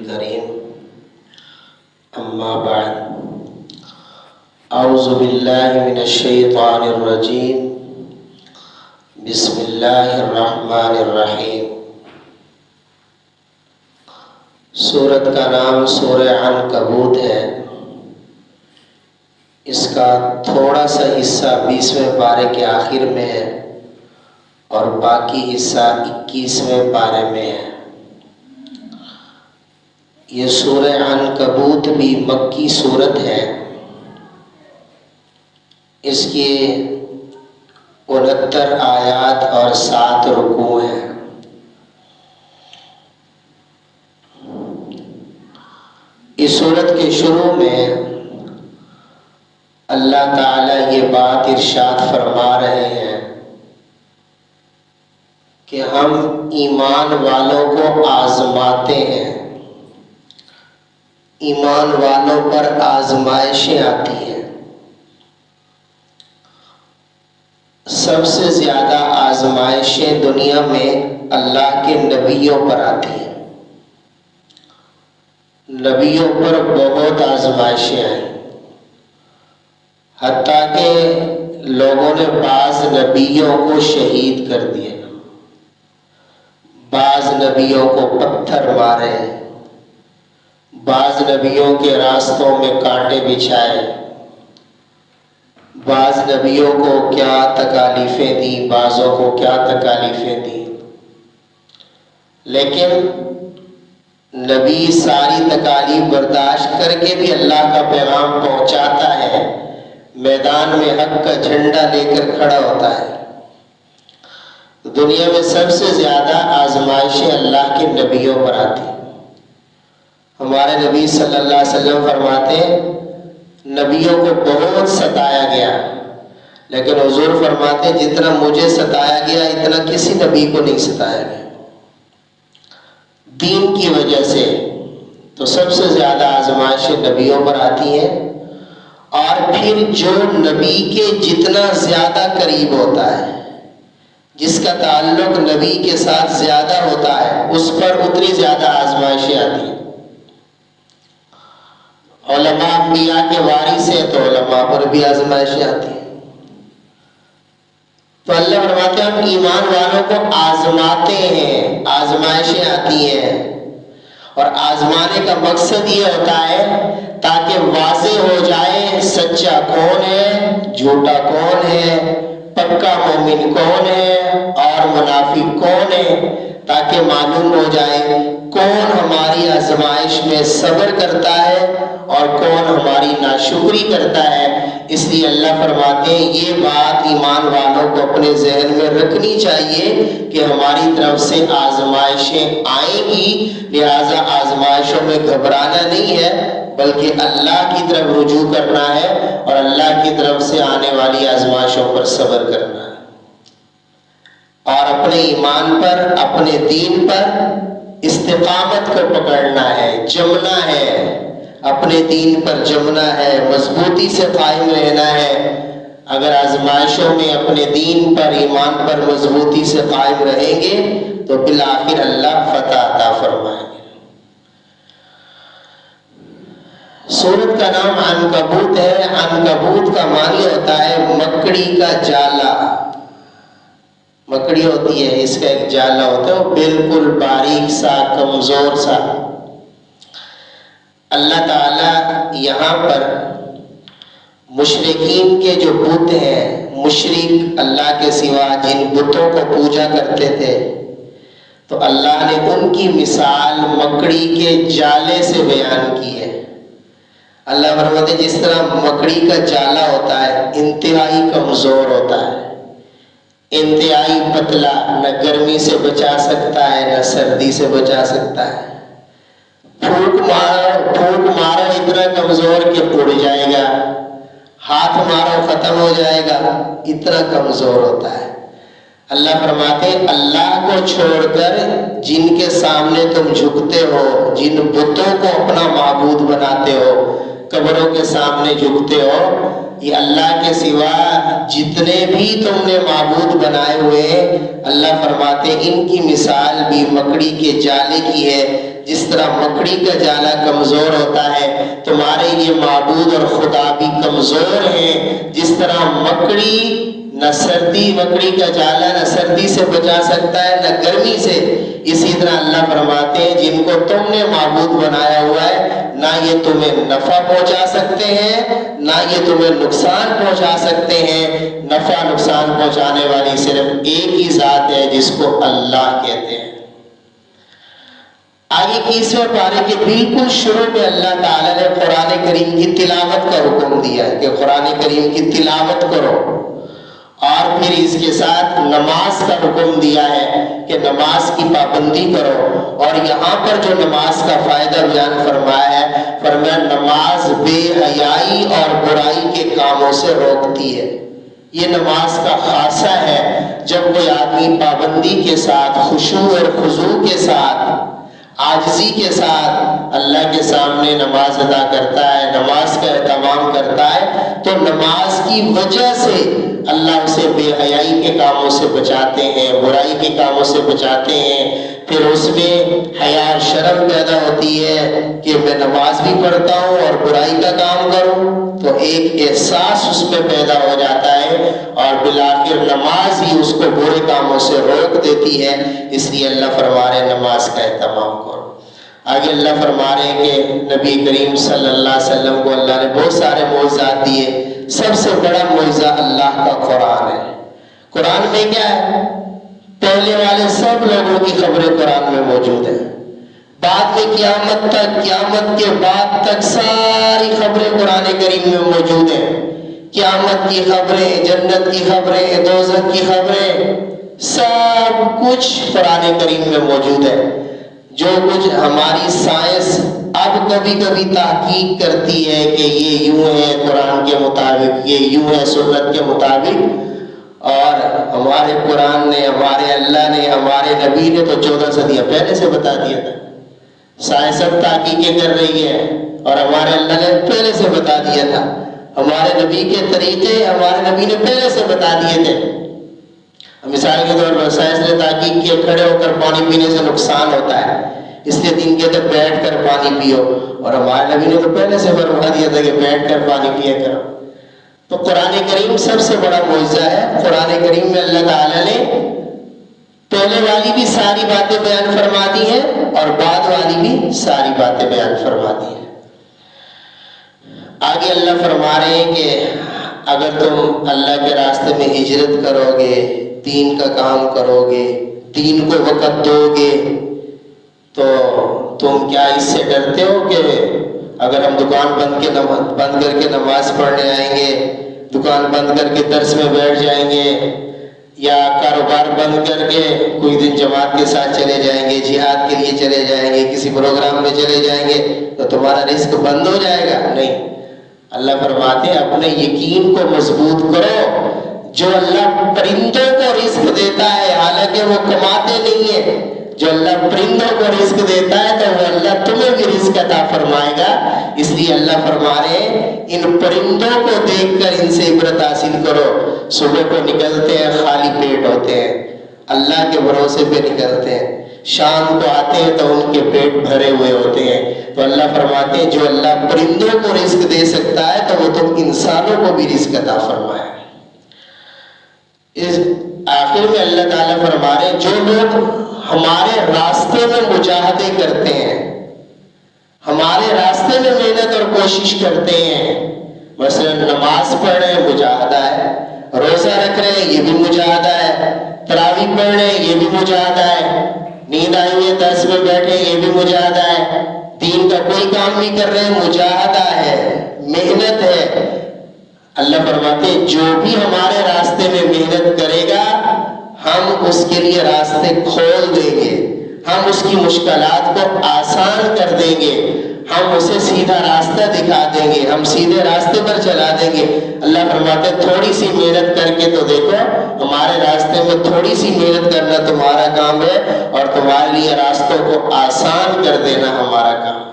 الكريم أما بعد أعوذ بالله من الشيطان الرجيم بسم الله الرحمن الرحیم۔ سورت کا نام سورہ عنکبوت ہے۔ اس کا تھوڑا سا حصہ 20ویں پارے کے آخر میں ہے اور باقی حصہ 21ویں پارے میں ہے۔ یہ سورہ عنکبوت بھی مکی سورت ہے۔ اس کی 69 آیات اور 7 رکوع ہیں۔ اس سورت کے شروع میں اللہ تعالیٰ یہ بات ارشاد فرما رہے ہیں کہ ہم ایمان والوں کو آزماتے ہیں۔ ایمان والوں پر آزمائشیں آتی ہیں۔ سب سے زیادہ آزمائشیں دنیا میں اللہ کے نبیوں پر آتی ہیں۔ نبیوں پر بہت آزمائشیں آئیں، حتیٰ کہ لوگوں نے بعض نبیوں کو شہید کر دیا، بعض نبیوں کو پتھر مارے، بعض نبیوں کے راستوں میں کانٹے بچھائے، بعض نبیوں کو کیا تکالیفیں دیں، بعضوں کو کیا تکالیفیں دیں۔ لیکن نبی ساری تکالیف برداشت کر کے بھی اللہ کا پیغام پہنچاتا ہے، میدان میں حق کا جھنڈا لے کر کھڑا ہوتا ہے۔ دنیا میں سب سے زیادہ آزمائشیں اللہ کے نبیوں پر آتی ہیں۔ ہمارے نبی صلی اللہ علیہ وسلم فرماتے ہیں نبیوں کو بہت ستایا گیا، لیکن حضور فرماتے ہیں جتنا مجھے ستایا گیا اتنا کسی نبی کو نہیں ستایا گیا۔ دین کی وجہ سے تو سب سے زیادہ آزمائشیں نبیوں پر آتی ہیں، اور پھر جو نبی کے جتنا زیادہ قریب ہوتا ہے، جس کا تعلق نبی کے ساتھ زیادہ ہوتا ہے، اس پر اتنی زیادہ آزمائشیں آتی ہیں۔ علماء انبیاء کے وارث ہیں تو علماء پر بھی آزمائشیں آتی ہیں۔ تو اللہ فرماتے ہیں ہم ایمان والوں کو آزماتے ہیں، آزمائشیں آتی ہیں، اور آزمانے کا مقصد یہ ہوتا ہے تاکہ واضح ہو جائے سچا کون ہے، جھوٹا کون ہے، پکا مومن کون ہے اور منافق کون ہے، تاکہ معلوم ہو جائے کون ہماری آزمائش میں صبر کرتا ہے اور کون ہماری ناشکری کرتا ہے۔ اس لیے اللہ فرماتے ہیں یہ بات ایمان والوں کو اپنے ذہن میں رکھنی چاہیے کہ ہماری طرف سے آزمائشیں آئیں گی، لہٰذا آزمائشوں میں گھبرانا نہیں ہے بلکہ اللہ کی طرف رجوع کرنا ہے اور اللہ کی طرف سے آنے والی آزمائشوں پر صبر کرنا ہے، اور اپنے ایمان پر، اپنے دین پر استقامت کو پکڑنا ہے، جمنا ہے، اپنے دین پر جمنا ہے، مضبوطی سے قائم رہنا ہے۔ اگر آزمائشوں میں اپنے دین پر، ایمان پر مضبوطی سے قائم رہیں گے تو بالآخر اللہ فتح عطا فرمائیں گے۔ سورت کا نام عنکبوت ہے۔ عنکبوت کا معنی ہوتا ہے مکڑی کا جالا۔ مکڑی ہوتی ہے، اس کا ایک جالا ہوتا ہے، وہ بالکل باریک سا، کمزور سا۔ اللہ تعالیٰ یہاں پر مشرکین کے جو بت ہیں، مشرک اللہ کے سوا جن بتوں کو پوجا کرتے تھے، تو اللہ نے ان کی مثال مکڑی کے جالے سے بیان کی ہے۔ اللہ فرماتے ہیں جس طرح مکڑی کا جالا ہوتا ہے انتہائی کمزور ہوتا ہے، انتہائی پتلا، نہ گرمی سے بچا سکتا ہے نہ سردی سے بچا سکتا ہے، پھونک مارو اتنا کمزور کہ اڑ جائے گا، ہاتھ مارو ختم ہو جائے گا، اتنا کمزور ہوتا ہے۔ اللہ فرماتے ہیں اللہ کو چھوڑ کر جن کے سامنے تم جھکتے ہو، جن بتوں کو اپنا معبود بناتے ہو، قبروں کے سامنے جھکتے ہو، یہ اللہ کے سوا جتنے بھی تم نے معبود بنائے ہوئے ہیں، اللہ فرماتے ہیں ان کی مثال بھی مکڑی کے جالے کی ہے، جس طرح مکڑی کا جالا کمزور ہوتا ہے، تمہارے یہ معبود اور خدا بھی کمزور ہیں۔ جس طرح مکڑی کا جالا نہ سردی سے بچا سکتا ہے نہ گرمی سے، اسی طرح اللہ فرماتے ہیں جن کو تم نے معبود بنایا ہوا ہے، نہ یہ تمہیں نفع پہنچا سکتے ہیں نہ یہ تمہیں نقصان پہنچا سکتے ہیں۔ نفع نقصان پہنچانے والی صرف ایک ہی ذات ہے جس کو اللہ کہتے ہیں۔ آگے 21ویں پارے کے بالکل شروع میں اللہ تعالیٰ نے قرآن کریم کی تلاوت کا حکم دیا ہے کہ قرآن کریم کی تلاوت کرو، اور پھر اس کے ساتھ نماز کا حکم دیا ہے کہ نماز کی پابندی کرو، اور یہاں پر جو نماز کا فائدہ بیان فرمایا ہے، فرمایا نماز بے حیائی اور برائی کے کاموں سے روکتی ہے۔ یہ نماز کا خاصہ ہے، جب کوئی آدمی پابندی کے ساتھ، خشوع اور خضوع کے ساتھ، عاجزی کے ساتھ اللہ کے سامنے نماز ادا کرتا ہے، نماز کا اہتمام کرتا ہے، تو نماز کی وجہ سے اللہ اسے بے حیائی کے کاموں سے بچاتے ہیں، برائی کے کاموں سے بچاتے ہیں۔ پھر اس میں حیا اور شرم پیدا ہوتی ہے کہ میں نماز بھی پڑھتا ہوں اور برائی کا کام کروں، تو ایک احساس اس میں پیدا ہو جاتا ہے، اور بالآخر نماز ہی اس کو برے کاموں سے روک دیتی ہے۔ اس لیے اللہ فرما رہے ہیں نماز کا اہتمام کرو۔ آگے اللہ فرما رہے ہیں کہ نبی کریم صلی اللہ علیہ وسلم کو اللہ نے بہت سارے معجزات دیے، سب سے بڑا معجزہ اللہ کا قرآن ہے۔ قرآن میں کیا ہے؟ پہلے والے سب لوگوں کی خبریں قرآن میں موجود ہیں، بعد میں قیامت تک، قیامت کے بعد تک ساری خبریں قرآن کریم میں موجود ہیں۔ قیامت کی خبریں، جنت کی خبریں، دوزخ کی خبریں، سب کچھ قرآن کریم میں موجود ہے۔ جو کچھ ہماری سائنس اب کبھی کبھی تحقیق کرتی ہے کہ یہ یوں ہے قرآن کے مطابق، یہ یوں ہے سنت کے مطابق، اور ہمارے قرآن نے، ہمارے اللہ نے، ہمارے نبی نے تو 14 صدیاں پہلے سے بتا دیا تھا۔ سائنس اب تحقیقیں کر رہی ہے اور ہمارے اللہ نے پہلے سے بتا دیا تھا۔ ہمارے نبی کے طریقے ہمارے نبی نے پہلے سے بتا دیے تھے۔ مثال کے طور پر سائنس نے تحقیق کیا کھڑے ہو کر پانی پینے سے نقصان ہوتا ہے، اس لیے دن کے اندر بیٹھ کر پانی پیو، اور ہمارے نبی نے تو پہلے سے فرما دیا تھا کہ بیٹھ کر پانی پیا کرو۔ تو قرآن کریم سب سے بڑا معجزہ ہے۔ قرآن کریم میں اللہ تعالیٰ نے پہلے والی بھی ساری باتیں بیان فرما دی ہیں اور بعد والی بھی ساری باتیں بیان فرما دی ہیں۔ آگے اللہ فرما رہے ہیں کہ اگر تم اللہ کے راستے میں ہجرت کرو گے، دین کا کام کرو گے، دین کو وقت دو گے، تو تم کیا اس سے ڈرتے ہو کہ اگر ہم دکان بند کر کے نماز پڑھنے آئیں گے، دکان بند کر کے درس میں بیٹھ جائیں گے، یا کاروبار بند کر کے کوئی دن جماعت کے ساتھ چلے جائیں گے، جہاد کے لیے چلے جائیں گے، کسی پروگرام میں چلے جائیں گے، تو تمہارا رزق بند ہو جائے گا؟ نہیں، اللہ فرماتے ہیں اپنے یقین کو مضبوط کرو۔ جو اللہ پرندوں کو رزق دیتا ہے حالانکہ وہ کماتے نہیں ہیں، جو اللہ پرندوں کو رزق دیتا ہے تو وہ اللہ تمہیں بھی رزق عطا فرمائے گا۔ اس لیے اللہ فرما رہے ہیں ان پرندوں کو دیکھ کر ان سے عبرت حاصل کرو۔ صبح کو نکلتے ہیں خالی پیٹ ہوتے ہیں، اللہ کے بھروسے پہ نکلتے ہیں، شام کو آتے ہیں تو ان کے پیٹ بھرے ہوئے ہوتے ہیں۔ تو اللہ فرماتے ہیں جو اللہ پرندوں کو رزق دے سکتا ہے تو وہ تم انسانوں کو بھی رزق عطا فرمائے۔ اس آخر میں اللہ تعالیٰ فرما رہے ہیں جو لوگ ہمارے راستے میں مجاہدے کرتے ہیں، ہمارے راستے میں محنت اور کوشش کرتے ہیں، مثلا نماز پڑھ رہے ہیں مجاہدہ ہے، روزہ رکھ رہے ہیں یہ بھی مجاہدہ ہے، تراویح پڑھ رہے ہیں یہ بھی مجاہدہ ہے، نیند آئی ہوئی درس میں بیٹھے یہ بھی مجاہدہ ہے، دین کا کوئی کام نہیں کر رہے ہیں مجاہدہ ہے، محنت ہے۔ اللہ فرماتے ہیں جو بھی ہمارے راستے میں محنت کرے گا ہم اس کے لیے راستے کھول دیں گے، ہم اس کی مشکلات کو آسان کر دیں گے، ہم اسے سیدھا راستہ دکھا دیں گے، ہم سیدھے راستے پر چلا دیں گے۔ اللہ فرماتے ہیں تھوڑی سی محنت کر کے تو دیکھو، ہمارے راستے میں تھوڑی سی محنت کرنا تمہارا کام ہے اور تمہارے لیے راستوں کو آسان کر دینا ہمارا کام۔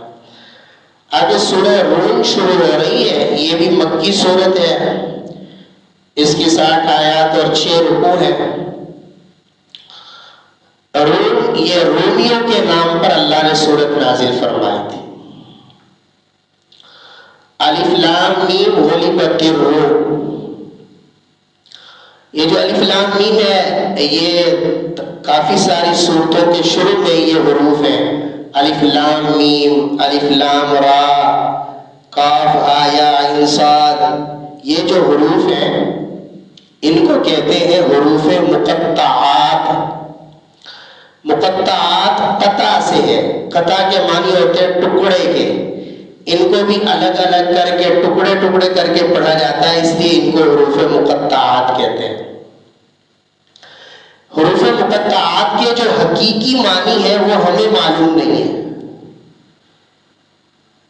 آگے سورہ روم شروع ہو رہی ہے، یہ بھی مکی سورت ہے، اس کی 60 آیات اور 6 رکوع ہیں۔ روم، یہ رومیوں کے نام پر اللہ نے سورت نازل فرمائی تھی. الف لام میم غلبت الروم. یہ جو الف لام میم ہے یہ کافی ساری سورتوں کے شروع میں یہ حروف ہیں. الف لام میم، الف لام را، کاف ہا یا عین صاد. یہ جو حروف ہیں ان کو کہتے ہیں حروف مقطعات. مقطعات قطع سے ہے. قطع کے معنی ہوتے ہیں ٹکڑے کے. ان کو بھی الگ الگ کر کے ٹکڑے ٹکڑے کر کے پڑھا جاتا ہے، اس لیے ان کو حروف مقطعات کہتے ہیں. حروف مقطعات کے جو حقیقی معنی ہے وہ ہمیں معلوم نہیں ہے.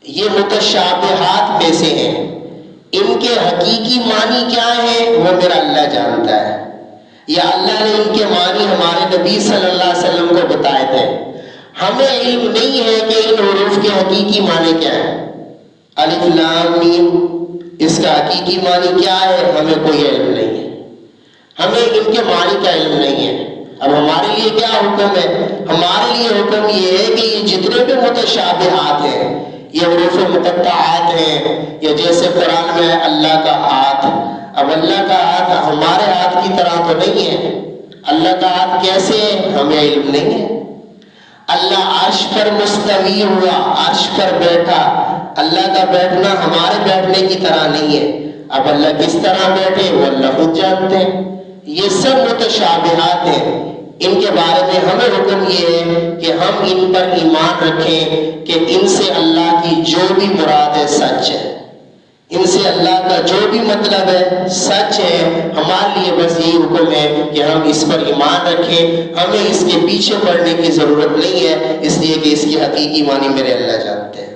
یہ متشابہات میں سے ہیں. ان کے حقیقی معنی کیا ہے وہ میرا اللہ جانتا ہے، یا اللہ نے ان کے معنی ہمارے نبی صلی اللہ علیہ وسلم کو بتائے تھے. ہمیں علم نہیں ہے کہ ان حروف کے حقیقی معنی کیا ہے. الف لام میم اس کا حقیقی معنی کیا ہے ہمیں کوئی علم نہیں ہے. ہمیں ان کے معنی کا علم نہیں ہے. اب ہمارے لیے کیا حکم ہے؟ ہمارے لیے حکم یہ ہے کہ یہ جتنے بھی متشابہات ہیں، یہ حروف مقطعات ہیں. یا جیسے قرآن میں ہے اللہ کا ہاتھ. اب اللہ کا ہاتھ ہمارے ہاتھ کی طرح تو نہیں ہے. اللہ کا ہاتھ کیسے ہے ہمیں علم نہیں ہے. اللہ عرش پر مستوی ہوا، عرش پر بیٹھا. اللہ کا بیٹھنا ہمارے بیٹھنے کی طرح نہیں ہے. اب اللہ کس طرح بیٹھے وہ اللہ خود جانتے ہیں. یہ سب متشابہات ہیں. ان کے بارے میں ہمیں حکم یہ ہے کہ ہم ان پر ایمان رکھیں کہ ان سے اللہ کی جو بھی مراد ہے سچ ہے. ان سے اللہ کا جو بھی مطلب ہے سچ ہے. ہمارے لیے بس یہی حکم ہے کہ ہم اس پر ایمان رکھیں. ہمیں اس کے پیچھے پڑنے کی ضرورت نہیں ہے، اس لیے کہ اس کی حقیقی معنی میرے اللہ جانتے ہیں.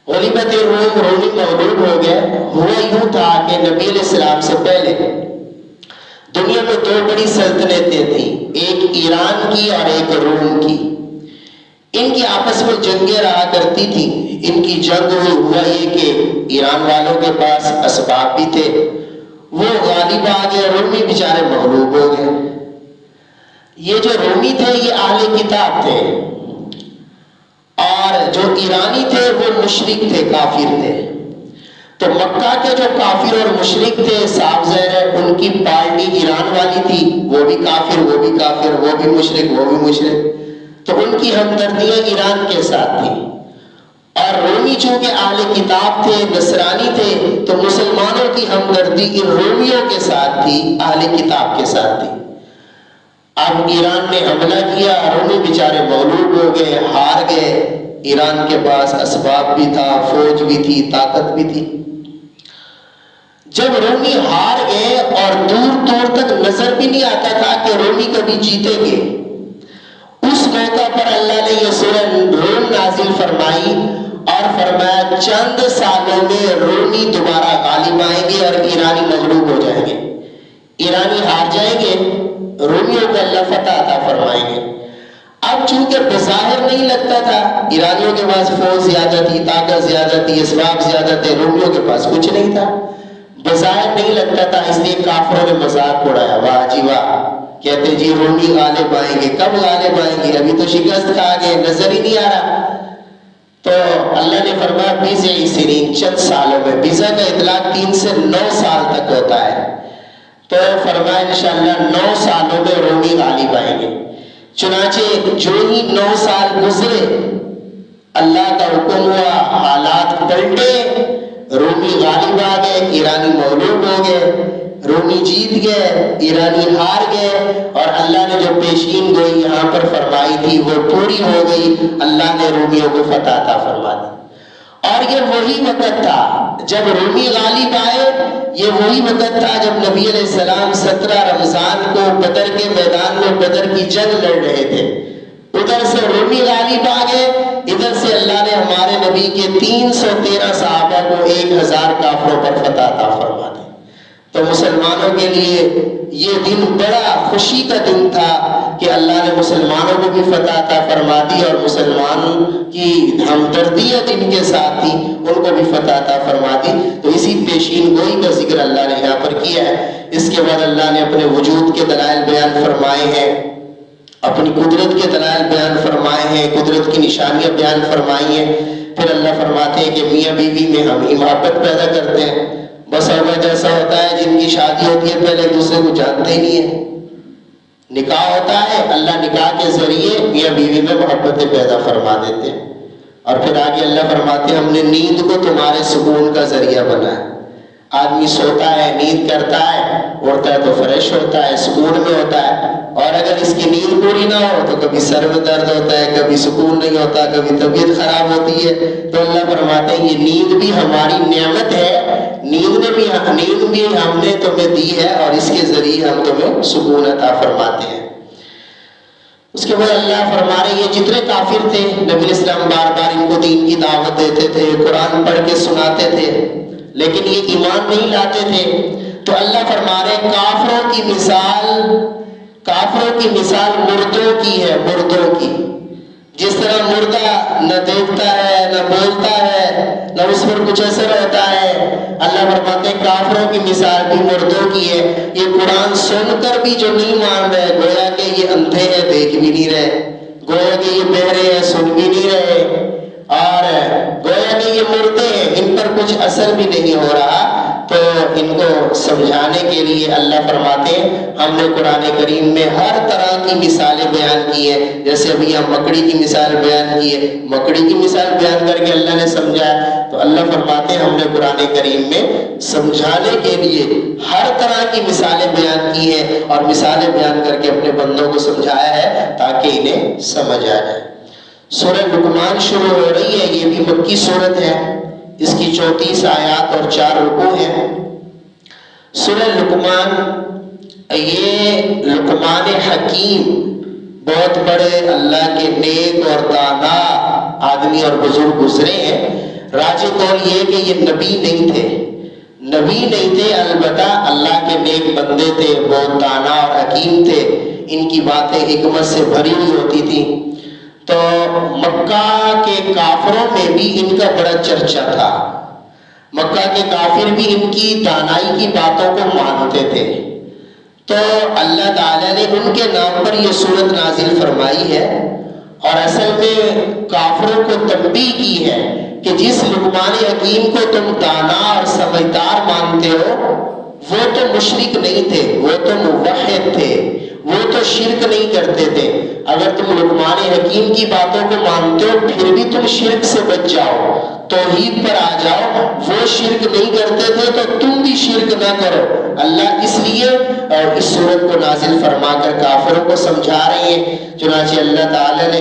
غلبت الروم، رومی مغلوب ہو گئے. ہوا یوں تھا کہ نبی علیہ السلام سے پہلے دنیا میں دو بڑی سلطنتیں تھیں، ایک ایران کی اور ایک روم کی. ان کی آپس میں جنگیں رہا کرتی تھی. ان کی جنگ ہوا یہ کہ ایران والوں کے پاس اسباب بھی تھے، وہ غالب آ گئے. رومی بیچارے مغلوب ہو گئے. یہ جو رومی تھے یہ اہل کتاب تھے، اور جو ایرانی تھے وہ مشرک تھے، کافر تھے. تو مکہ کے جو کافر اور مشرک تھے صاحب ظاہر ہے ان کی پارٹی ایران والی تھی. وہ بھی کافر، وہ بھی کافر، وہ بھی مشرک، وہ بھی مشرک. تو ان کی ہمدردیاں ایران کے ساتھ تھی. اور رومی چونکہ اہل کتاب تھے، نصرانی تھے، تو مسلمانوں کی ہمدردی ان رومیوں کے ساتھ تھی، اہل کتاب کے ساتھ تھی. اب ایران نے حملہ کیا، رومی بیچارے مغلوب ہو گئے، ہار گئے. ایران کے پاس اسباب بھی تھا، فوج بھی تھی، طاقت بھی تھی. جب رومی ہار گئے اور دور دور تک نظر بھی نہیں آتا تھا کہ رومی کبھی جیتیں گے، اس موقع پر اللہ نے یہ سورہ روم نازل فرمائی اور فرمایا چند سالوں میں رومی دوبارہ غالب آئیں گے اور ایرانی مغلوب ہو جائیں گے. ایرانی ہار جائیں گے، رومیوں کو اللہ فتح عطا فرمائیں گے. اب چونکہ بظاہر نہیں لگتا تھا، ایرانیوں کے پاس فوج زیادہ تھی، طاقت زیادہ تھی، اسباب زیادہ تھے، رومیوں کے پاس کچھ نہیں تھا، بظاہر نہیں لگتا تھا. اس لیے کافروں نے مذاق اڑایا، واہ جی واہ، کہتے جی رومی غالب آئیں گے. کب غالب آئیں گے؟ ابھی تو شکست کھا گئے، نظر ہی نہیں آ رہا. تو اللہ نے فرمایا بیضع سنین، چند سالوں میں. بیضع کا اطلاق 3 سے 9 سال تک ہوتا ہے. تو فرمایا انشاءاللہ 9 سالوں میں رومی غالب آئیں گے. چنانچہ جو ہی 9 سال گزرے اللہ کا حکم ہوا، حالات پلٹے، رومی غالب آ گئے، ایرانی مغلوب ہو گئے. رومی جیت گئے، ایرانی ہار گئے، اور اللہ نے جو پیشین گوئی یہاں پر فرمائی تھی وہ پوری ہو گئی. اللہ نے رومیوں کو فتح عطا فرما دی. اور یہ وہی وقت تھا جب رومی غالب آئے. یہ وہی وقت تھا جب نبی علیہ السلام 17 رمضان کو بدر کے میدان میں بدر کی جنگ لڑ رہے تھے. ادھر سے رومی غالب آ گئے، ادھر سے اللہ نے ہمارے نبی کے 313 صحابہ کو 1000 کافروں پر فتح عطا فرما دی. تو مسلمانوں کے لیے یہ دن بڑا خوشی کا دن تھا کہ اللہ نے مسلمانوں کو بھی فتح عطا فرما دی، اور مسلمان کی ہمدردیاں جن کے ساتھ تھی ان کو بھی فتح عطا فرما دی. تو اسی پیشین گوئی کا ذکر اللہ نے یہاں پر کیا ہے. اس کے بعد اللہ نے اپنے وجود کے دلائل بیان فرمائے ہیں. اپنی قدرت کے دلائل بیان فرمائے ہیں، قدرت کی نشانیاں بیان فرمائی ہیں۔ پھر اللہ فرماتے ہیں کہ میاں بیوی میں ہم ہی محبت پیدا کرتے ہیں۔ بس اوقات ایسا ہوتا ہے جن کی شادی ہوتی ہے پہلے ایک دوسرے کو جانتے ہی نہیں ہیں، نکاح ہوتا ہے، اللہ نکاح کے ذریعے میاں بیوی میں محبتیں پیدا فرما دیتے ہیں۔ اور پھر آگے اللہ فرماتے ہیں ہم نے نیند کو تمہارے سکون کا ذریعہ بنایا۔ آدمی سوتا ہے، نیند کرتا ہے، اٹھتا ہے تو فریش ہوتا ہے، سکون میں ہوتا ہے۔ اور اگر اس کی نیند پوری نہ ہو تو کبھی سر میں درد ہوتا ہے، کبھی سکون نہیں ہوتا، کبھی طبیعت خراب ہوتی ہے۔ تو اللہ فرماتے ہیں یہ نیند بھی ہماری نعمت ہے، نیند بھی ہم نے تمہیں دی ہے، اور اس کے ذریعے ہم تمہیں سکون عطا فرماتے ہیں۔ اس کے بعد اللہ فرما رہے ہیں یہ جتنے کافر تھے، نبی اسلام بار بار ان کو دین کی دعوت دیتے تھے، قرآن پڑھ کے سناتے تھے، لیکن یہ ایمان نہیں لاتے تھے۔ تو اللہ فرما رہے ہیں کافروں کی مثال مردوں کی ہے، مردوں کی۔ جس طرح مردہ نہ دیکھتا ہے، نہ بولتا ہے، نہ اس پر کچھ اثر ہوتا ہے، اللہ فرماتے ہیں کافروں کی مثال بھی مردوں کی ہے۔ یہ قرآن سن کر بھی جو نہیں مان رہے، گویا کہ یہ اندھے ہیں، دیکھ بھی نہیں رہے، گویا کہ یہ بہرے ہیں، سن بھی نہیں رہے، اور گویا کہ یہ مردے ہیں، ان پر کچھ اثر بھی نہیں ہو رہا۔ تو ان کو سمجھانے کے لیے اللہ فرماتے ہیں ہم نے قرآن کریم میں ہر طرح کی مثالیں بیان کی ہیں۔ جیسے ابھی ہم مکڑی کی مثال بیان کی ہے، مکڑی کی مثال بیان کر کے اللہ نے سمجھایا۔ تو اللہ فرماتے ہیں ہم نے قرآن کریم میں سمجھانے کے لیے ہر طرح کی مثالیں بیان کی ہیں، اور مثالیں بیان کر کے اپنے بندوں کو سمجھایا ہے تاکہ انہیں سمجھ آ جائے۔ سورہ لقمان شروع ہو رہی ہے، یہ بھی مکی سورت ہے، اس کی 34 آیات اور 4 رکوع ہیں۔ سورہ لقمان، یہ لقمان حکیم بہت بڑے اللہ کے نیک اور دانا آدمی اور بزرگ گزرے ہیں۔ راجح قول یہ کہ یہ نبی نہیں تھے، البتہ اللہ کے نیک بندے تھے، بہت دانا اور حکیم تھے، ان کی باتیں حکمت سے بھری ہوئی ہوتی تھیں۔ تو مکہ کے کافروں میں بھی ان کا بڑا چرچا تھا، مکہ کے کافر بھی ان کی دانائی کی باتوں کو مانتے تھے۔ تو اللہ تعالیٰ نے ان کے نام پر یہ سورت نازل فرمائی ہے، اور اصل میں کافروں کو تنبیہ کی ہے کہ جس لقمان حکیم کو تم دانا اور سمجھدار مانتے ہو وہ تو مشرک نہیں تھے، وہ تو موحد تھے، وہ تو شرک نہیں کرتے تھے۔ اگر تم لقمان حکیم کی باتوں کو مانتے ہو پھر بھی تم شرک سے بچ جاؤ، توحید پر آ جاؤ۔ وہ شرک نہیں کرتے تھے تو تم بھی شرک نہ کرو۔ اللہ اس لیے اس سورت کو نازل فرما کر کافروں کو سمجھا رہے ہیں۔ چنانچہ اللہ تعالیٰ نے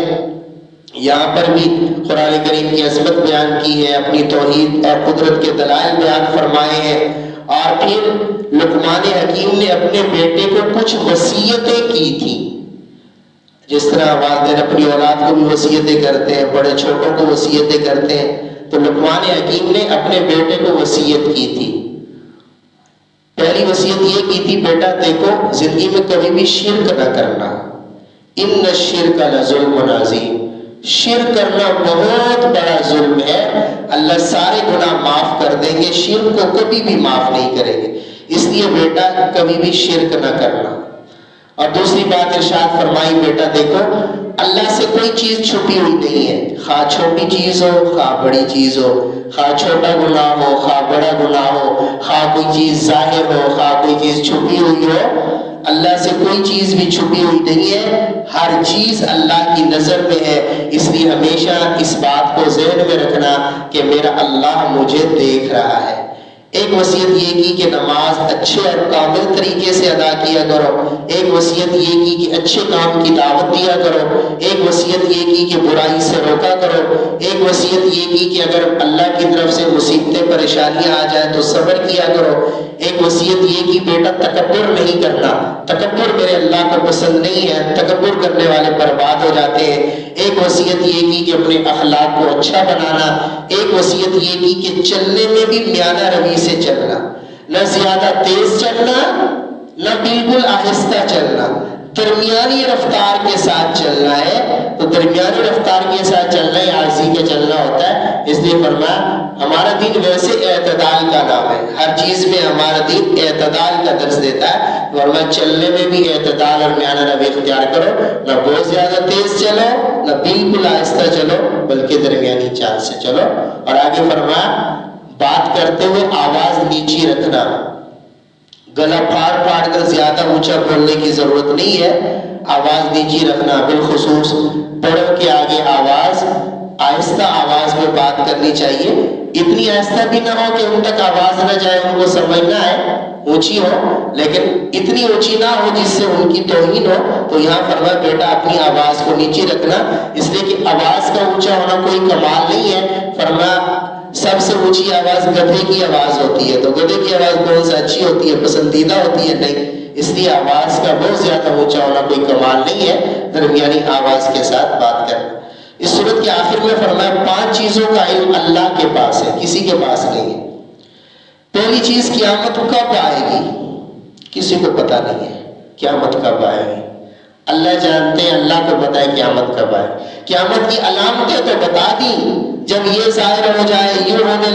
یہاں پر بھی قرآن کریم کی عظمت بیان کی ہے، اپنی توحید اور قدرت کے دلائل بیان فرمائے ہیں، اور پھر لقمان حکیم نے اپنے بیٹے کو کچھ وصیتیں کی تھیں۔ جس طرح والدین اپنی اولاد کو بھی وصیتیں کرتے ہیں، بڑے چھوٹوں کو وصیتیں کرتے ہیں، تو لقمان حکیم نے اپنے بیٹے کو وصیت کی تھی۔ پہلی وصیت یہ کی تھی بیٹا دیکھو زندگی میں کبھی بھی شرک نہ کرنا، ان الشرک لظلم عظیم، شرک کرنا بہت بڑا ظلم ہے، اللہ سارے گناہ معاف کر دیں گے، شرک کو کبھی بھی معاف نہیں کریں گے، اس لیے بیٹا کبھی بھی شرک نہ کرنا۔ اور دوسری بات ارشاد فرمائی بیٹا دیکھو اللہ سے کوئی چیز چھپی ہوئی نہیں ہے، خواہ چھوٹی چیز ہو خواہ بڑی چیز ہو، خواہ چھوٹا گناہ ہو خواہ بڑا گناہ ہو، خواہ کوئی چیز ظاہر ہو خواہ کوئی چیز چھپی ہوئی ہو، اللہ سے کوئی چیز بھی چھپی ہوئی نہیں ہے، ہر چیز اللہ کی نظر میں ہے۔ اس لیے ہمیشہ اس بات کو ذہن میں رکھنا کہ میرا اللہ مجھے دیکھ رہا ہے۔ ایک وصیت یہ کی کہ نماز اچھے اور کامل طریقے سے ادا کیا کرو، ایک وصیت یہ کی کہ اچھے کام کی دعوت دیا کرو، ایک وصیت یہ کی کہ برائی سے روکا کرو، ایک وصیت یہ کی کہ اگر اللہ کی طرف سے مصیبتیں پریشانیاں آ جائیں تو صبر کیا کرو، ایک وصیت یہ کی بیٹا تکبر نہیں کرنا، تکبر میرے اللہ کو پسند نہیں ہے، تکبر کرنے والے برباد ہو جاتے ہیں، ایک وصیت یہ کی کہ اپنے اخلاق کو اچھا بنانا، ایک وصیت یہ کی کہ چلنے میں بھی میانہ روی سے چلنا، نہ زیادہ تیز چلنا نہ بالکل آہستہ چلنا، درمیانی رفتار کے ساتھ چلنا ہے۔ تو درمیانی رفتار کے ساتھ چلنا ہی عاجزی کا چلنا ہوتا ہے، اس اس لیے فرمایا ہمارا دین ویسے اعتدال کا نام ہے، ہر چیز میں ہمارا دین اعتدال کا درس دیتا ہے۔ فرمایا چلنے میں بھی اعتدال اور میانہ روی اختیار کرو، نہ بہت زیادہ تیز چلو نہ بالکل آہستہ چلو، بلکہ درمیانی چال سے چلو۔ اور آگے فرمایا بات کرتے ہوئے آواز نیچی رکھنا، گلا پھاڑ پھاڑ کر زیادہ اونچا بولنے کی ضرورت نہیں ہے، آواز نیچی رکھنا، بالخصوص بڑوں کے آگے آواز آہستہ آواز میں بات کرنی چاہیے، اتنی آہستہ بھی نہ ہو کہ ان تک آواز نہ جائے، ان کو سمجھ نہ آئے، اونچی ہو لیکن اتنی اونچی نہ ہو جس سے ان کی توہین ہو۔ تو یہاں فرمایا بیٹا اپنی آواز کو نیچی رکھنا، اس لیے کہ آواز کا اونچا ہونا کوئی کمال نہیں ہے۔ فرمایا سب سے اونچی آواز گدھے کی آواز ہوتی ہے، تو گدھے کی آواز کون سا اچھی ہوتی ہے، پسندیدہ ہوتی ہے؟ نہیں، اس لیے آواز کا بہت زیادہ اونچا ہونا کوئی کمال نہیں ہے، درمیانی آواز کے ساتھ بات کرنا۔ اس صورت کے آخر میں فرمایا 5 چیزوں کا علم اللہ کے پاس ہے، کسی کے پاس نہیں ہے۔ پہلی چیز قیامت کب آئے گی کسی کو پتہ نہیں ہے، قیامت کب آئے گی اللہ جانتے ہیں، اللہ کو پتہ ہے قیامت کب آئے۔ قیامت کی علامتیں تو بتا دی، جب یہ ظاہر ہو جائے، یوں ہونے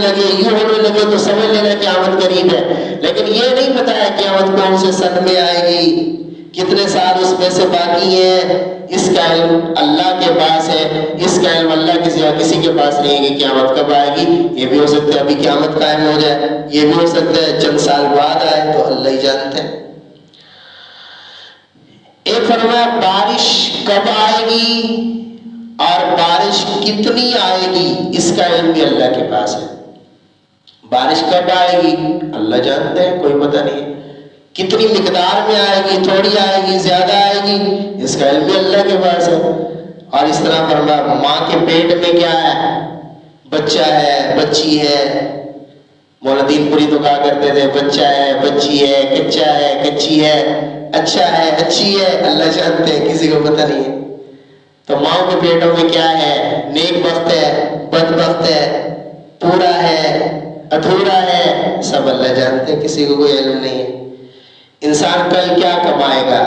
لگے تو سمجھ لینا قیامت قریب ہے، لیکن یہ نہیں بتایا قیامت کون سے سن میں آئے گی، کتنے سال اس میں سے باقی ہیں، اس کا علم اللہ کے پاس ہے، اس کا علم اللہ کے سوا کسی کے پاس نہیں ہے کہ قیامت کب آئے گی۔ یہ بھی ہو سکتا ہے ابھی قیامت قائم ہو جائے، یہ بھی ہو سکتا ہے چند سال بعد آئے، تو اللہ ہی جانتے ہیں۔ ایک فرمایا بارش کب آئے گی اور بارش کتنی آئے گی، اس کا علم بھی اللہ کے پاس ہے۔ بارش کب آئے گی اللہ جانتے ہیں، کوئی پتہ نہیں ہے، کتنی مقدار میں آئے گی، تھوڑی آئے گی، زیادہ آئے گی، اس کا علم بھی اللہ کے پاس ہے۔ اور اس طرح فرمایا ماں کے پیٹ میں کیا ہے، بچہ ہے، بچی ہے، مولانا دین پوری تو کہا کرتے تھے بچہ ہے، بچی ہے، کچا ہے، کچی ہے، اچھا ہے، اچھی ہے، اللہ جانتے ہیں، کسی کو پتہ نہیں ہے۔ تو ماں کے پیٹوں میں کیا ہے، نیک بخت ہے، بد بخت ہے، پورا ہے، ادھورا ہے، سب اللہ جانتے ہیں، کسی کو کوئی علم نہیں ہے۔ انسان کل کیا کمائے گا،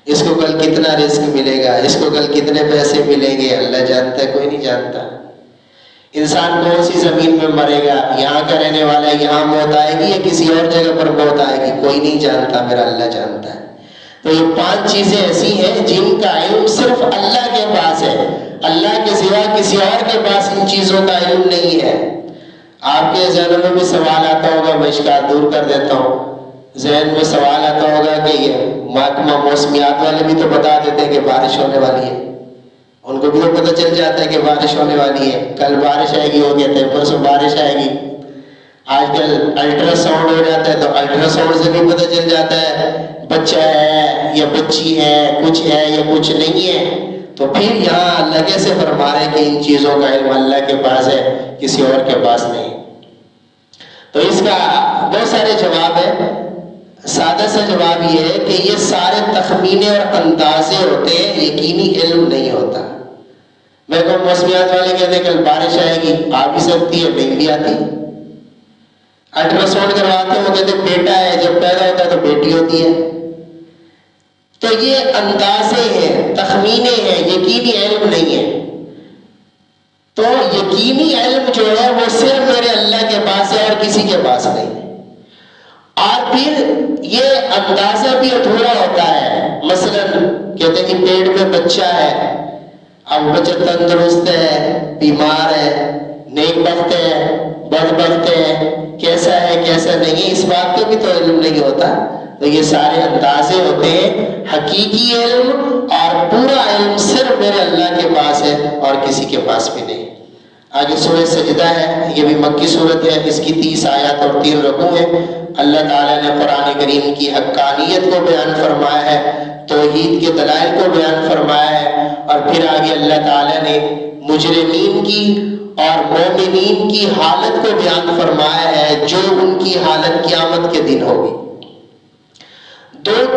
اس کو کل کتنا رزق ملے گا، اس کو کل کتنے پیسے ملیں گے، اللہ جانتا ہے، کوئی نہیں جانتا۔ انسان کون سی زمین میں مرے گا، یہاں کا رہنے والا ہے، یہاں موت آئے گی یا کسی اور جگہ پر موت آئے گی، کوئی نہیں جانتا، میرا اللہ جانتا ہے۔ تو یہ 5 چیزیں ایسی ہیں جن کا علم صرف اللہ کے پاس ہے، اللہ کے سوا کسی اور کے پاس ان چیزوں کا علم نہیں ہے۔ آپ کے ذہن میں بھی سوال آتا ہوگا، میں اشکال دور کر دیتا ہوں، ذہن میں سوال آتا ہوگا کہ یہ محکمہ موسمیات والے بھی تو بتا دیتے ہیں کہ بارش ہونے والی ہے، ان کو بھی تو پتہ چل جاتا ہے کہ بارش ہونے والی ہے، کل بارش آئے گی، وہ کہتے ہیں پرسوں بارش آئے گی۔ آج کل الٹرا ساؤنڈ ہو جاتا ہے تو الٹرا ساؤنڈ سے بھی پتہ چل جاتا ہے بچہ ہے یا بچی ہے، کچھ ہے یا کچھ نہیں ہے۔ تو پھر یہاں اللہ کیسے فرما رہے کہ ان چیزوں کا علم اللہ کے پاس ہے، کسی اور کے پاس نہیں؟ تو اس کا بہت سارے جواب ہیں، سادہ سا جواب یہ ہے کہ یہ سارے تخمینے اور اندازے ہوتے ہیں، یقینی علم نہیں ہوتا۔ میں کہوں موسمیات والے کہتے ہیں کل بارش آئے گی، آ بھی سکتی ہے، نہیں بھی آتی۔ الٹرا ساؤنڈ کرواتے ہیں، وہ کہتے ہیں بیٹا ہے، جب پیدا ہوتا ہے تو بیٹی ہوتی ہے۔ تو یہ اندازے ہیں، تخمینے ہیں، یقینی علم نہیں ہے۔ تو یقینی علم جو ہے وہ صرف میرے اللہ کے پاس ہے اور کسی کے پاس نہیں ہے۔ اور پھر یہ اندازہ بھی ادھورا ہوتا ہے، مثلا کہتے ہیں کہ پیٹ میں بچہ ہے، اب بچہ تندرست ہے، بیمار ہے، نیک بخت ہے، بد بخت ہے، کیسا ہے کیسا نہیں ہے، اس بات کا بھی تو علم نہیں ہوتا۔ تو یہ سارے اندازے ہوتے ہیں، حقیقی علم اور پورا علم صرف میرے اللہ کے پاس ہے اور کسی کے پاس بھی نہیں۔ آگے سورہ سجدہ ہے، یہ بھی مکی صورت ہے، اس کی 30 آیات اور 3 رکوع ہیں۔ اللہ تعالیٰ نے قرآن کریم کی حقانیت کو بیان فرمایا ہے، توحید کے دلائل کو بیان فرمایا ہے، اور پھر آگے اللہ تعالیٰ نے مجرمین کی اور مومنین کی حالت کو بیان فرمایا ہے، جو ان کی حالت قیامت کے دن ہوگی۔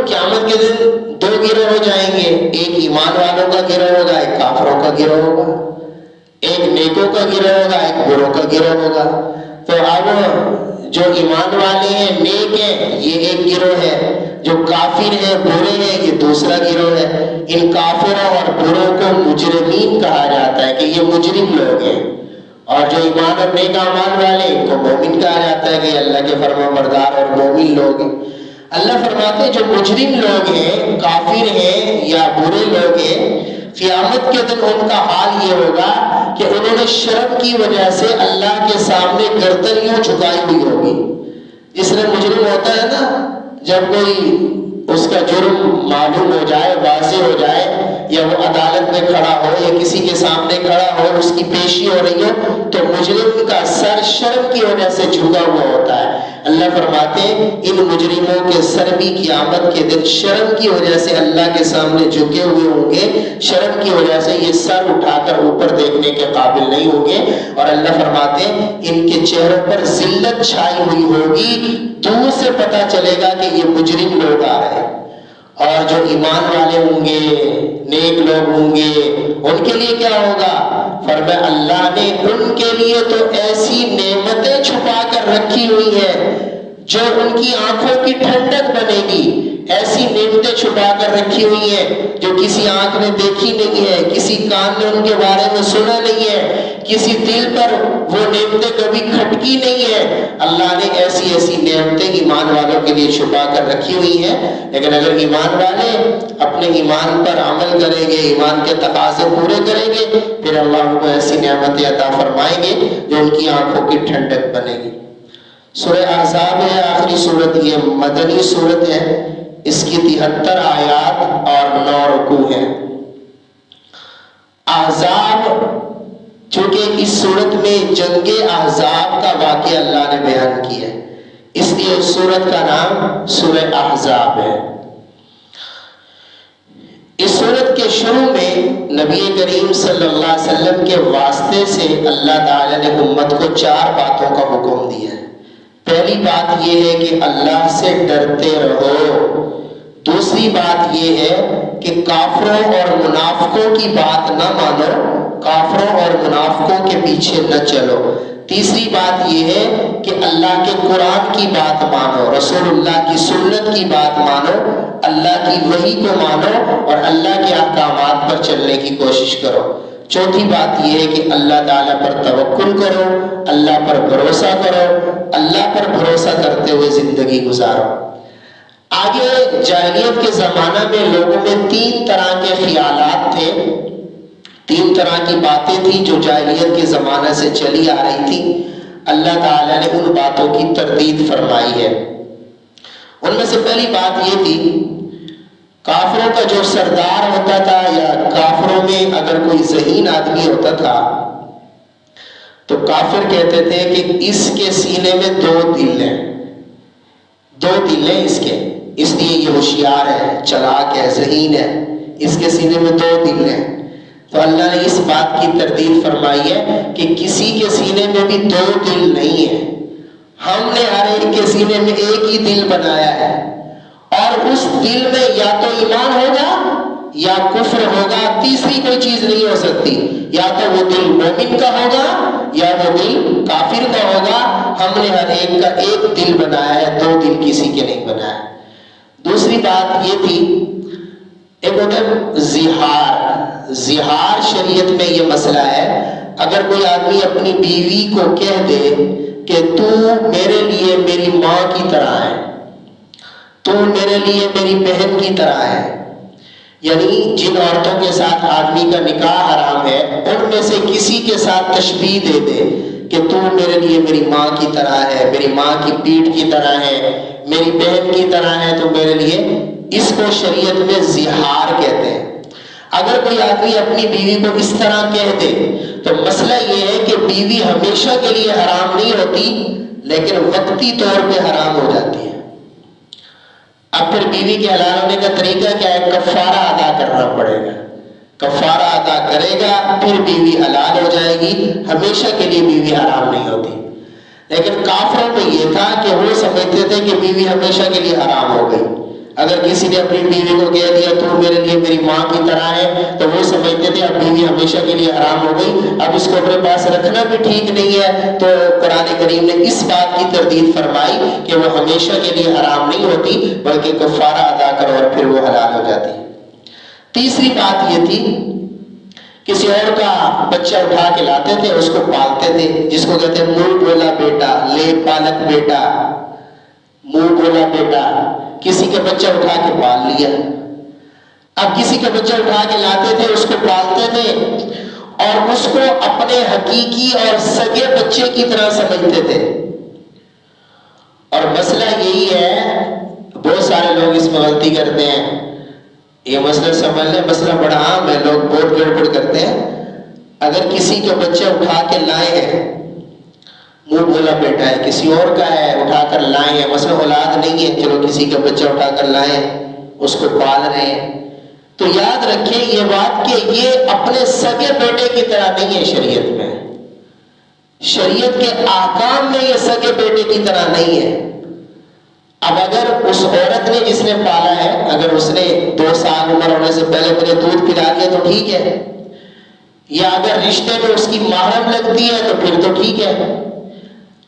قیامت کے دن 2 گروہ ہو جائیں گے، ایک ایمان والوں کا گروہ ہوگا، ایک کافروں کا گروہ ہوگا، ایک نیکوں کا گروہ ہوگا، ایک بروں کا گروہ ہوگا۔ تو اب جو ایمان والے ہیں، نیک ہیں، یہ ایک گروہ ہے، جو کافر ہیں، برے ہیں، یہ دوسرا گروہ ہے۔ ان کافروں اور بروں کو مجرمین کہا جاتا ہے کہ یہ مجرم لوگ ہیں، اور جو ایمان اور نیک اعمال والے ان کو مومن کہا جاتا ہے کہ اللہ کے فرما بردار اور مومن لوگ ہیں۔ اللہ فرماتے ہیں جو مجرم لوگ ہیں، کافر ہیں یا برے لوگ ہیں، قیامت کے دن ان کا حال یہ ہوگا کہ انہوں نے شرم کی وجہ سے اللہ کے سامنے گردن یوں جھکائی ہوئی ہوگی۔ جس طرح مجرم ہوتا ہے نا، جب کوئی اس کا جرم معلوم ہو جائے، واضح ہو جائے، یا وہ عدالت میں کھڑا ہو یا کسی کے سامنے کھڑا ہو، اس کی پیشی ہو رہی ہو، تو مجرم کا سر شرم کی وجہ سے جھکا ہوا ہوتا ہے۔ اللہ فرماتے ہیں ان مجرموں کے سر بھی قیامت کے دن شرم کی وجہ سے اللہ کے سامنے جھکے ہوئے ہوں گے، شرم کی وجہ سے یہ سر اٹھا کر اوپر دیکھنے کے قابل نہیں ہوں گے، اور اللہ فرماتے ہیں ان کے چہروں پر ذلت چھائی ہوئی ہوگی، دور سے پتہ چلے گا کہ یہ مجرم لوگ آ رہے ہیں۔ اور جو ایمان والے ہوں گے، نیک لوگ ہوں گے، ان کے لیے کیا ہوگا؟ فرمایا اللہ نے ان کے لیے تو ایسی نعمتیں چھپا کر رکھی ہوئی ہیں جو ان کی آنکھوں کی ٹھنڈک بنے گی۔ ایسی نعمتیں چھپا کر رکھی ہوئی ہیں جو کسی آنکھ نے دیکھی نہیں ہے، کسی کان نے ان کے بارے میں سنا نہیں ہے، کسی دل پر وہ نعمتیں کبھی کھٹکی نہیں ہے۔ اللہ نے ایسی ایسی نعمتیں ایمان والوں کے لیے چھپا کر رکھی ہوئی ہیں، لیکن اگر ایمان والے اپنے ایمان پر عمل کریں گے، ایمان کے تقاضے پورے کریں گے، پھر اللہ ان کو ایسی نعمتیں عطا فرمائیں گے جو ان کی آنکھوں کی ٹھنڈک بنے گی۔ سورہ احزاب ہے آخری سورت، یہ مدنی سورت ہے، اس کی 73 آیات اور 9 رکوع ہیں۔ احزاب، چونکہ اس سورت میں جنگ احزاب کا واقعہ اللہ نے بیان کیا ہے، اس لیے اس سورت کا نام سورہ احزاب ہے۔ اس سورت کے شروع میں نبی کریم صلی اللہ علیہ وسلم کے واسطے سے اللہ تعالیٰ نے امت کو 4 باتوں کا حکم دیا ہے۔ پہلی بات یہ ہے کہ اللہ سے ڈرتے رہو۔ دوسری بات یہ ہے کہ کافروں اور منافقوں کی بات نہ مانو، کافروں اور منافقوں کے پیچھے نہ چلو۔ تیسری بات یہ ہے کہ اللہ کے قرآن کی بات مانو، رسول اللہ کی سنت کی بات مانو، اللہ کی وحی کو مانو اور اللہ کے احکامات پر چلنے کی کوشش کرو۔ چوتھی بات یہ ہے کہ اللہ تعالیٰ پر توکل کرو، اللہ پر بھروسہ کرو، اللہ پر بھروسہ کرتے ہوئے زندگی گزارو۔ آگے جاہلیت کے زمانہ میں لوگوں میں 3 طرح کے خیالات تھے، 3 طرح کی باتیں تھیں جو جاہلیت کے زمانہ سے چلی آ رہی تھی۔ اللہ تعالیٰ نے ان باتوں کی تردید فرمائی ہے۔ ان میں سے پہلی بات یہ تھی، کافروں کا جو سردار ہوتا تھا یا کافروں میں اگر کوئی ذہین آدمی ہوتا تھا تو کافر کہتے تھے کہ اس کے سینے میں 2 دل ہیں، 2 دل ہیں اس کے، اس لیے یہ ہوشیار ہے، چلاک ہے، ذہین ہے، اس کے سینے میں 2 دل ہیں۔ تو اللہ نے اس بات کی تردید فرمائی ہے کہ کسی کے سینے میں بھی 2 دل نہیں ہے، ہم نے ہر ایک کے سینے میں ایک ہی دل بنایا ہے، اور اس دل میں یا تو ایمان ہوگا یا کفر ہوگا، تیسری کوئی چیز نہیں ہو سکتی، یا تو وہ دل مومن کا ہوگا یا وہ دل کافر کا ہوگا۔ ہم نے ہر ایک کا ایک دل بنایا ہے، 2 دل کسی کے نہیں بنایا۔ دوسری بات یہ تھی، ایک ہوتا ہے زہار، زہار شریعت میں یہ مسئلہ ہے، اگر کوئی آدمی اپنی بیوی کو کہہ دے کہ تو میرے لیے میری ماں کی طرح ہے، تو میرے لیے میری بہن کی طرح ہے، یعنی جن عورتوں کے ساتھ آدمی کا نکاح حرام ہے ان میں سے کسی کے ساتھ تشبیہ دے دے کہ تو میرے لیے میری ماں کی طرح ہے، میری ماں کی پیٹھ کی طرح ہے، میری بہن کی طرح ہے، تو میرے لیے، اس کو شریعت میں زہار کہتے ہیں۔ اگر کوئی آدمی اپنی بیوی کو اس طرح کہہ دے تو مسئلہ یہ ہے کہ بیوی ہمیشہ کے لیے حرام نہیں ہوتی لیکن وقتی طور پہ حرام ہو جاتی ہے۔ اب پھر بیوی کے حلال ہونے کا طریقہ کیا ہے؟ کفارہ ادا کرنا پڑے گا، کفارہ ادا کرے گا پھر بیوی حلال ہو جائے گی، ہمیشہ کے لیے بیوی حرام نہیں ہوتی۔ لیکن کافروں میں یہ تھا کہ وہ سمجھتے تھے کہ بیوی ہمیشہ کے لیے حرام ہو گئی۔ اگر کسی نے اپنی بیوی کو کہہ دیا تو میرے لیے میری ماں کی طرح ہے تو وہ سمجھتے تھے اب بیوی ہمیشہ کے لیے حرام ہو گئی، اب اس کو اپنے پاس رکھنا بھی ٹھیک نہیں ہے۔ تو قرآن کریم نے اس بات کی تردید فرمائی کہ وہ ہمیشہ کے لیے حرام نہیں ہوتی بلکہ کفارہ ادا کرو اور پھر وہ حلال ہو جاتی۔ تیسری بات یہ تھی کسی اور کا بچہ اٹھا کے لاتے تھے، اس کو پالتے تھے، جس کو کہتے ہیں منہ بولا بیٹا، لے پالک بیٹا، منہ بولا بیٹا، کسی کا بچہ اٹھا کے پال لیا۔ اب کسی کا بچہ اٹھا کے لاتے تھے، اس کو پالتے تھے اور اس کو اپنے حقیقی اور سگے بچے کی طرح سمجھتے تھے۔ اور مسئلہ یہی ہے، بہت سارے لوگ اس میں غلطی کرتے ہیں، یہ مسئلہ سمجھ لیں، مسئلہ بڑا عام ہے، لوگ بہت گڑبڑ کرتے ہیں۔ اگر کسی کا بچہ اٹھا کے لائے ہیں، منہ بولا بیٹا ہے، کسی اور کا ہے، اٹھا کر لائے ہیں، مثلا اولاد نہیں ہے، چلو کسی کا بچہ اٹھا کر لائے ہیں، اس کو پال رہے ہیں، تو یاد رکھیں یہ بات کہ یہ اپنے سگے بیٹے کی طرح نہیں ہے۔ شریعت میں، شریعت کے احکام میں یہ سگے بیٹے کی طرح نہیں ہے۔ اب اگر اس عورت نے جس نے پالا ہے، اگر اس نے 2 سال عمر ہونے سے پہلے مجھے دودھ پلا دیا تو ٹھیک ہے، یا اگر رشتے میں اس کی محرم لگتی ہے تو پھر تو ٹھیک ہے۔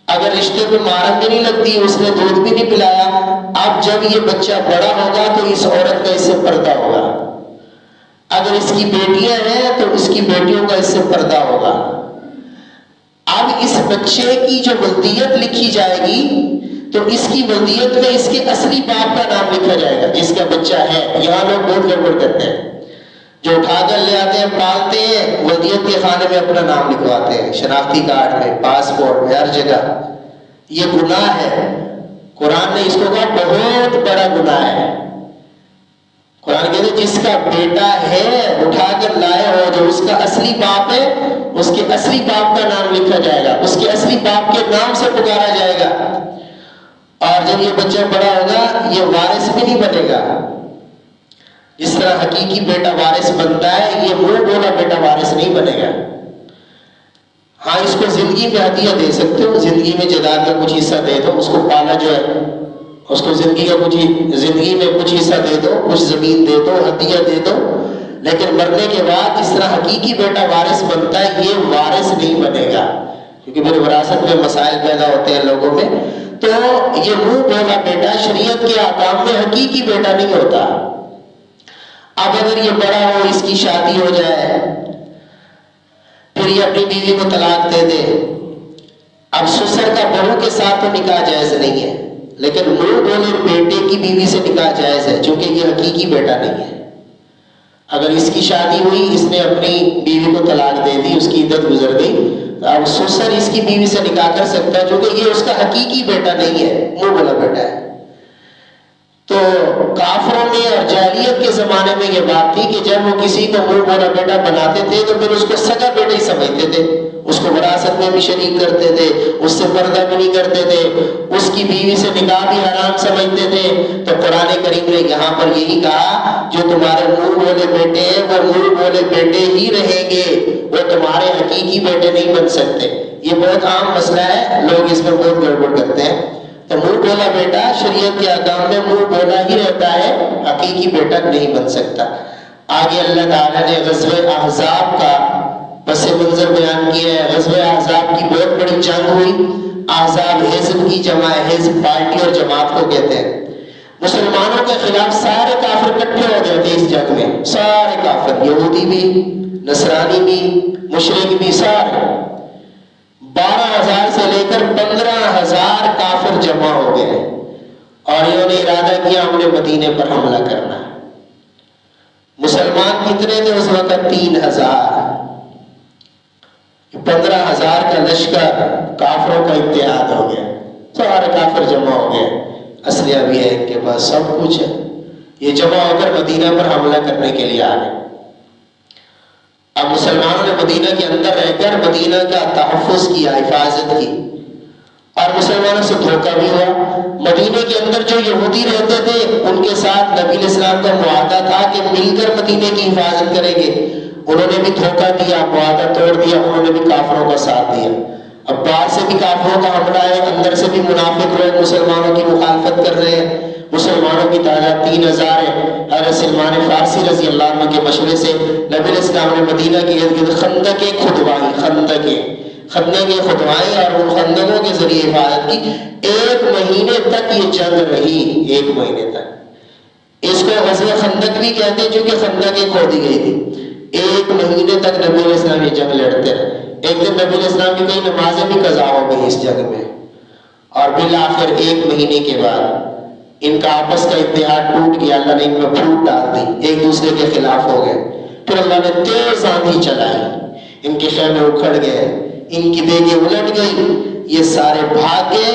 اگر رشتے میں محرم بھی نہیں لگتی، اس نے دودھ بھی نہیں پلایا، اب جب یہ بچہ بڑا ہوگا تو اس عورت کا اس سے پردہ ہوگا۔ اگر اس کی بیٹیاں ہیں تو اس کی بیٹیوں کا اس سے پردہ ہوگا۔ اب اس بچے کی جو ولدیت لکھی جائے گی تو اس کی ولدیت میں اس کے اصلی باپ کا نام لکھا جائے گا جس کا بچہ ہے۔ یہاں لوگ بہت گڑبڑ کرتے ہیں، جو اٹھا کر لے آتے ہیں، پالتے ہیں، ولدیت کے خانے میں اپنا نام لکھواتے ہیں، شناختی کارڈ میں، پاسپورٹ میں، ہر جگہ۔ یہ گناہ ہے، قرآن نے اس کو کہا بہت بڑا گناہ ہے۔ قرآن کہتے ہیں جس کا بیٹا ہے اٹھا کر لائے ہو، جو اس کا اصلی باپ ہے، اس کے اصلی باپ کا نام لکھا جائے گا، اس کے اصلی باپ کے نام سے پکارا جائے گا۔ اور جب یہ بچہ بڑا ہوگا یہ وارث بھی نہیں بنے گا۔ جس طرح حقیقی بیٹا وارث بنتا ہے، یہ منہ بولا بیٹا وارث نہیں بنے گا۔ ہاں اس کو زندگی میں ہدیہ دے سکتے ہو، زندگی میں جائیداد کا کچھ حصہ دے دو، اس کو پالا جو ہے اس کو زندگی میں کچھ حصہ دے دو، کچھ زمین دے دو، ہدیہ دے دو، لیکن مرنے کے بعد جس طرح حقیقی بیٹا وارث بنتا ہے یہ وارث نہیں بنے گا، کیونکہ میرے وراثت میں مسائل پیدا ہوتے ہیں لوگوں میں۔ تو یہ منہ بولا بیٹا شریعت کے احکام میں حقیقی بیٹا نہیں ہوتا۔ اب اگر یہ بڑا ہو، اس کی شادی ہو جائے، پھر یہ اپنی بیوی کو طلاق دے دے، اب سسر کا بہو کے ساتھ تو نکاح جائز نہیں ہے، لیکن منہ بولے بیٹے کی بیوی سے نکاح جائز ہے، چونکہ یہ حقیقی بیٹا نہیں ہے۔ اگر اس کی شادی ہوئی، اس نے اپنی بیوی کو طلاق دے دی، اس کی عدت گزر گئی، اب سسر اس کی بیوی سے نکاح کر سکتا ہے، چونکہ یہ اس کا حقیقی بیٹا نہیں ہے، منہ بولا بیٹا ہے۔ تو کافروں میں اور جاہلیت کے زمانے میں یہ بات تھی کہ جب وہ کسی کو منہ بولا بیٹا بناتے تھے تو پھر اس کو سگا بیٹا ہی سمجھتے تھے، اس کو وراثت میں بھی شریک کرتے تھے، اس سے پردہ بھی نہیں کرتے تھے، اس کی بیوی سے نکاح بھی حرام سمجھتے تھے۔ تو قرآن کریم نے یہاں پر یہی کہا جو تمہارے منہ بولے بیٹے ہیں وہ منہ بولے بیٹے ہی رہیں گے، وہ تمہارے حقیقی بیٹے نہیں بن سکتے۔ یہ بہت عام مسئلہ ہے، لوگ اس میں بہت گڑبڑ کرتے ہیں۔ تو منہ بولا بیٹا شریعت کے احکام میں منہ بولا ہی رہتا ہے، حقیقی بیٹا نہیں بن سکتا۔ آگے اللہ تعالیٰ نے غزوہ احزاب کا پس منظر بیان کیا ہے۔ غزوہ احزاب کی بہت بڑی جنگ ہوئی۔ احزاب حزب کی جمع ہے، حزب پارٹی اور جماعت کو کہتے ہیں۔ مسلمانوں کے خلاف سارے کافر اکٹھے ہو گئے تھے اس جنگ میں، سارے کافر، یہودی بھی، نصرانی بھی، مشرک بھی، سارے 12,000 سے لے کر 15,000 کافر جمع ہو گئے اور انہوں نے ارادہ کیا ہم نے مدینے پر حملہ کرنا ہے۔ مسلمان کتنے تھے اس وقت؟ 3,000۔ 15,000 کا لشکر، کافروں کا اتحاد ہو گیا، سارے کافر جمع ہو گئے، اسلحہ بھی ہے ان کے پاس، سب کچھ ہے، یہ جمع ہو کر مدینہ پر حملہ کرنے کے لیے آ گئے۔ اب مسلمانوں نے مدینہ کے اندر رہ کر مدینہ کا تحفظ کیا، حفاظت کی، اور مسلمانوں سے دھوکہ بھی ہوا۔ مدینہ کے اندر جو یہودی رہتے تھے ان کے ساتھ نبی علیہ السلام کا معاہدہ تھا کہ مل کر مدینہ کی حفاظت کریں گے، انہوں نے بھی دھوکہ دیا، معاہدہ توڑ دیا، انہوں نے بھی کافروں کا ساتھ دیا۔ اب باہر سے بھی کافروں کا حملہ ہے، اندر سے بھی منافق لوگ مسلمانوں کی مخالفت کر رہے ہیں۔ مسلمانوں کی تعداد 3,000 ہے۔ حضرت سلمان فارسی رضی اللہ عنہ کے مشورے سے نبی علیہ السلام نے مدینہ کے ارد گرد خندقیں کھدوائی، خندقیں کھدوائی اور ان خندقوں کے ذریعے حفاظت کی۔ 1 مہینے تک یہ جنگ رہی، 1 مہینے تک۔ اس کو غزوہ خندق بھی کہتے ہیں چونکہ خندقیں کھودی گئی تھی۔ ایک مہینے تک نبی علیہ السلام یہ جنگ لڑتے رہے. ایک دن نبی علیہ السلام کی کئی نمازیں بھی قضا ہو گئی اس جنگ میں، اور بالآخر ایک مہینے کے بعد ان کا آپس کا اتحاد ٹوٹ گیا. اللہ نے ان میں پھوٹ ڈال دی، ایک دوسرے کے خلاف ہو گئے. پھر اللہ نے تیز آندھی چلائی، ان کے خیمے اکھڑ گئے، ان کی دیگیں الٹ گئی، یہ سارے بھاگ گئے.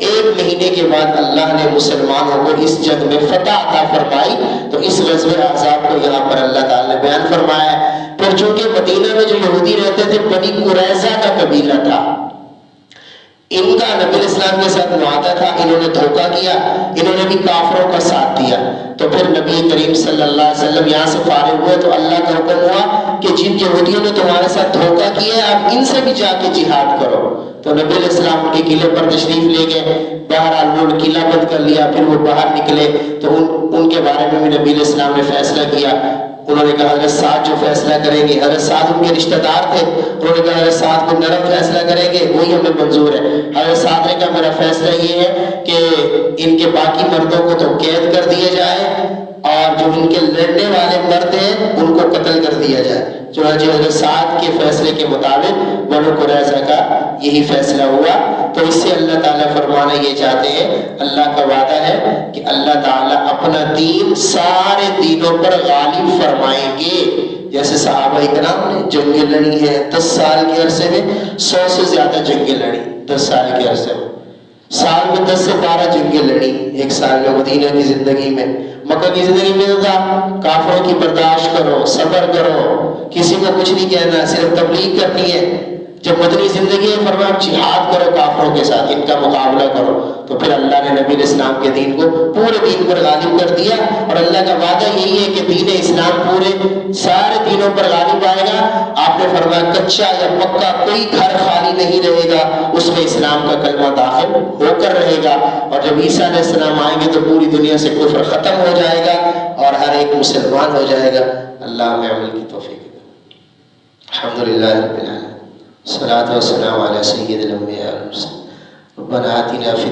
ایک مہینے کے بعد اللہ نے مسلمانوں کو اس جنگ میں فتح عطا فرمائی. تو اس غزوہ احزاب کو یہاں پر اللہ تعالی نے بیان فرمایا ہے. پھر چونکہ مدینہ میں جو یہودی رہتے تھے بنی قریظہ کا قبیلہ تھا، ان کا نبی الاسلام کے ساتھ معاہدہ تھا، انہوں نے دھوکہ کیا، انہوں نے بھی کافروں کا ساتھ دیا. تو پھر نبی کریم صلی اللہ علیہ وسلم یہاں سے فارغ ہوئے تو اللہ کا حکم ہوا کہ جن یہودیوں نے تمہارے ساتھ دھوکہ کیا ہے آپ ان سے بھی جا کے جہاد کرو. تو نبی علیہ السلام ان کے قلعے پر تشریف لے گئے. بہرحال انہوں نے قلعہ بند کر لیا. پھر وہ باہر نکلے تو ان کے بارے میں بھی نبی علیہ السلام نے فیصلہ کیا. انہوں نے کہا حضرت سعد جو فیصلہ کریں گے، حضرت سعد ان کے رشتہ دار تھے، انہوں نے کہا حضرت سعد کو نرم فیصلہ کریں گے وہی ہمیں منظور ہے. حضرت سعد نے کہا میرا فیصلہ یہ ہے کہ ان کے باقی مردوں کو تو قید کر دیا جائے اور جو ان کے لڑنے والے مرد ہیں ان کو قتل کر دیا جائے. چنانچہ حضرت سعد کے فیصلے کے مطابق بنو قریظہ کا یہی فیصلہ ہوا. تو اس سے اللہ تعالیٰ فرمانا یہ چاہتے ہیں، اللہ کا وعدہ ہے کہ اللہ تعالیٰ اپنا دین سارے دینوں پر غالب فرمائیں گے. جیسے صحابہ اکرام نے جنگیں لڑی ہیں 10 سال کے عرصے میں، 100 سے زیادہ جنگیں لڑی 10 سال کے عرصے میں. سال میں 10 سے 12 جنگیں لڑی ایک سال میں. مدینہ کی زندگی میں، مکہ کی زندگی میں تو تھا کافروں کی برداشت کرو، صبر کرو، کسی کو کچھ نہیں کہنا، صرف تبلیغ کرنی ہے. جب مدنی زندگی ہے فرمایا جہاد کرو کافروں کے ساتھ، ان کا مقابلہ کرو. تو پھر اللہ نے نبی اسلام کے دین کو پورے دین پر غالب کر دیا. اور اللہ کا وعدہ یہی ہے کہ دین اسلام پورے سارے دینوں پر غالب آئے گا. آپ نے فرمایا کچا یا پکا کوئی گھر خالی نہیں رہے گا، اس میں اسلام کا کلمہ داخل ہو کر رہے گا. اور جب عیسیٰ علیہ السلام آئیں گے تو پوری دنیا سے کفر ختم ہو جائے گا اور ہر ایک مسلمان ہو جائے گا. اللہ ہمیں عمل کی توفیق دے. الحمدللہ رب العالمین، الصلاۃ والسلام علی سید الانبیاء والمرسلین. ربنا آتنا فی